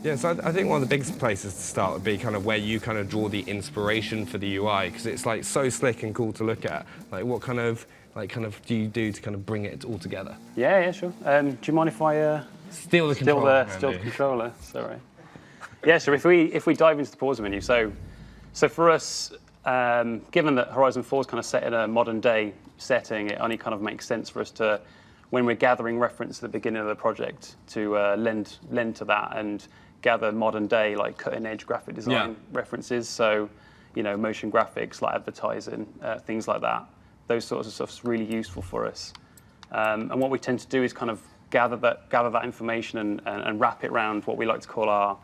Yeah, so I think one of the biggest places to start would be kind of where you kind of draw the inspiration for the UI, because it's like so slick and cool to look at. Like, what kind of do you do to kind of bring it all together? Yeah, sure. Do you mind if I steal the controller? Steal the controller. Sorry. Yeah. So if we dive into the pause menu, so for us, given that Horizon 4 is kind of set in a modern day setting, it only kind of makes sense for us to, when we're gathering reference at the beginning of the project, to lend to that and gather modern day, like cutting edge graphic design references. So, you know, motion graphics, like advertising, things like that. Those sorts of stuff's really useful for us. And what we tend to do is kind of gather that information and wrap it around what we like to call our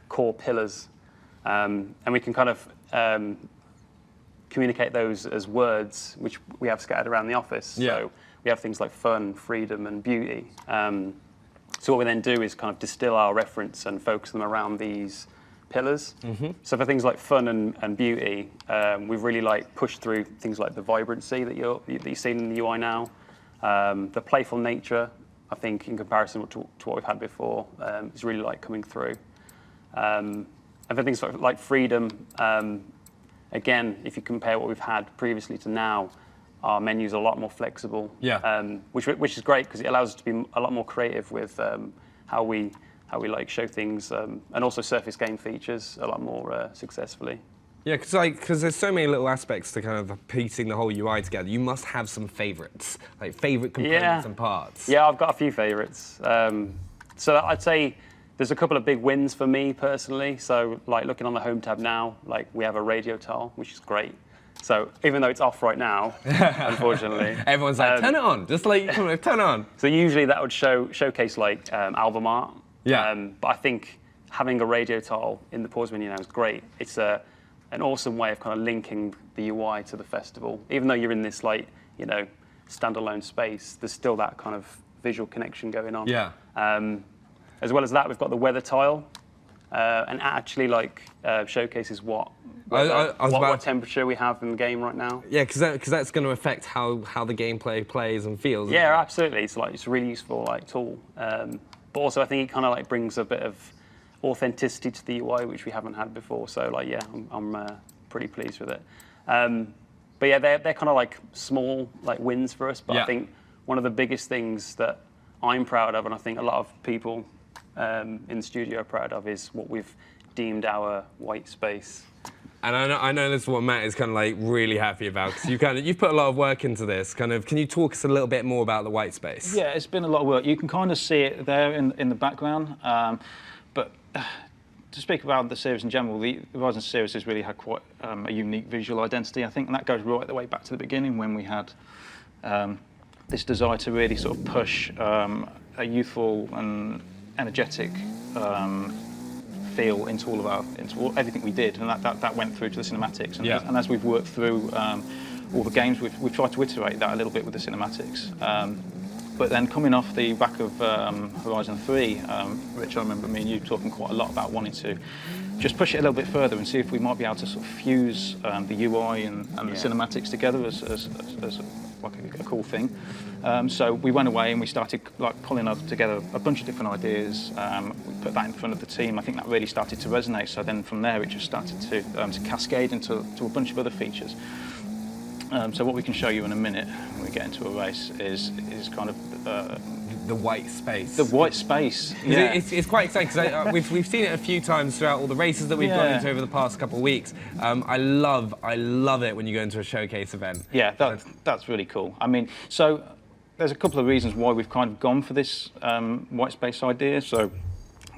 core pillars. And we can kind of communicate those as words, which we have scattered around the office. Yeah. So we have things like fun, freedom, and beauty. So what we then do is kind of distill our reference and focus them around these pillars. Mm-hmm. So for things like fun and beauty, we've really like pushed through things like the vibrancy that you've seen in the UI now, the playful nature. I think in comparison to what we've had before, is really like coming through. And for things like freedom, again, if you compare what we've had previously to now, our menu's a lot more flexible, which is great because it allows us to be a lot more creative with how we like show things, and also surface game features a lot more successfully. Yeah, because there's so many little aspects to kind of piecing the whole UI together. You must have some favourites, like favourite components and parts. Yeah, I've got a few favourites. So I'd say there's a couple of big wins for me personally. So like looking on the Home tab now, like we have a radio tile, which is great. So even though it's off right now, unfortunately, everyone's like, turn it on, just like turn it on. So usually that would showcase like album art. Yeah. But I think having a radio tile in the pause menu now is great. It's an awesome way of kind of linking the UI to the festival. Even though you're in this like, you know, standalone space, there's still that kind of visual connection going on. Yeah. As well as that, we've got the weather tile, and actually like showcases what temperature we have in the game right now. Yeah, because that's going to affect how the gameplay plays and feels. Yeah, absolutely. It's a really useful like tool. But also I think it kind of like brings a bit of authenticity to the UI, which we haven't had before. So like, yeah, I'm pretty pleased with it. But yeah, they're kind of like small like wins for us. But I think one of the biggest things that I'm proud of, and I think a lot of people in the studio are proud of, is what we've deemed our white space. And I know this is what Matt is kind of like really happy about, because you've put a lot of work into this. Kind of, can you talk us a little bit more about the white space? Yeah, it's been a lot of work. You can kind of see it there in the background. But to speak about the series in general, the Horizon series has really had quite a unique visual identity, I think, and that goes right the way back to the beginning when we had this desire to really sort of push a youthful and energetic feel into everything we did, and that went through to the cinematics. And as we've worked through all the games, we've tried to iterate that a little bit with the cinematics. But then coming off the back of Horizon 3, Rich, I remember me and you talking quite a lot about wanting to just push it a little bit further and see if we might be able to sort of fuse the UI and the cinematics together as like a cool thing. So we went away and we started like pulling together a bunch of different ideas. We put that in front of the team. I think that really started to resonate. So then from there, it just started to cascade into a bunch of other features. So what we can show you in a minute when we get into a race is kind of the white space. The white space. Yeah. It's quite exciting because we've seen it a few times throughout all the races that we've gone into over the past couple of weeks. I love it when you go into a showcase event. Yeah, that's really cool. I mean, so there's a couple of reasons why we've kind of gone for this white space idea. So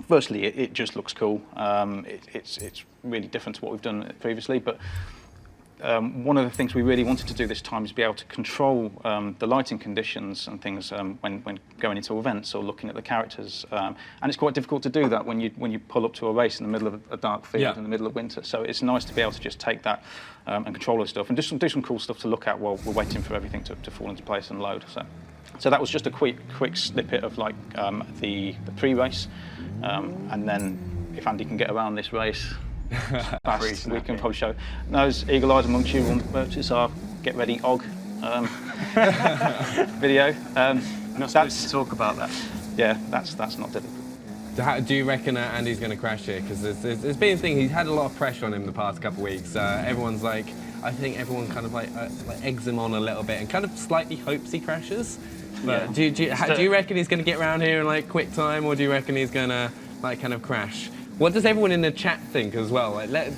firstly, it just looks cool. It's really different to what we've done previously, but one of the things we really wanted to do this time is be able to control the lighting conditions and things when going into events or looking at the characters. And it's quite difficult to do that when you pull up to a race in the middle of a dark field in the middle of winter. So it's nice to be able to just take that and control the stuff and do some cool stuff to look at while we're waiting for everything to fall into place and load. So that was just a quick snippet of like the pre-race, and then if Andy can get around this race. Fast, we can probably show those eagle eyes amongst you on the purchase our Get Ready OG video. Not supposed to talk about that. Yeah, that's not difficult. Do you reckon Andy's going to crash here? Because there's been a thing, he's had a lot of pressure on him the past couple of weeks. Everyone's like, I think everyone kind of like eggs him on a little bit and kind of slightly hopes he crashes. But do you reckon he's going to get around here in like quick time, or do you reckon he's going to like kind of crash? What does everyone in the chat think as well? Like, let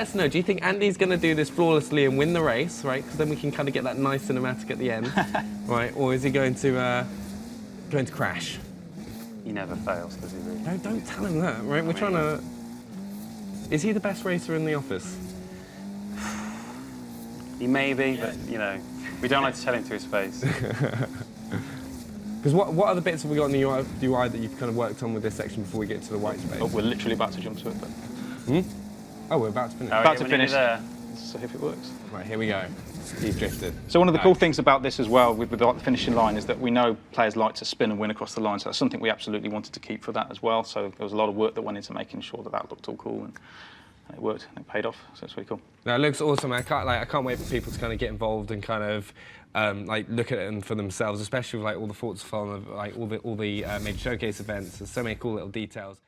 us know. Do you think Andy's going to do this flawlessly and win the race, right? Because then we can kind of get that nice cinematic at the end, right? Or is he going to crash? He never fails, does he really? No, don't tell him that, right? We're trying to... Is he the best racer in the office? He may be, but, you know, we don't like to tell him to his face. Because what other bits have we got in the UI that you've kind of worked on with this section before we get to the white space? Oh, we're literally about to jump to it, but... Oh, we're about to finish. About to finish. Let's see if it works. Right, here we go. He's drifted. So one of the cool things about this as well, with the finishing line, is that we know players like to spin and win across the line, so that's something we absolutely wanted to keep for that as well. So there was a lot of work that went into making sure that that looked all cool, and it worked, and it paid off, so it's really cool. No, it looks awesome. I can't wait for people to kind of get involved and kind of like look at it for themselves, especially with like all the Forza fun of like all the major showcase events. There's so many cool little details.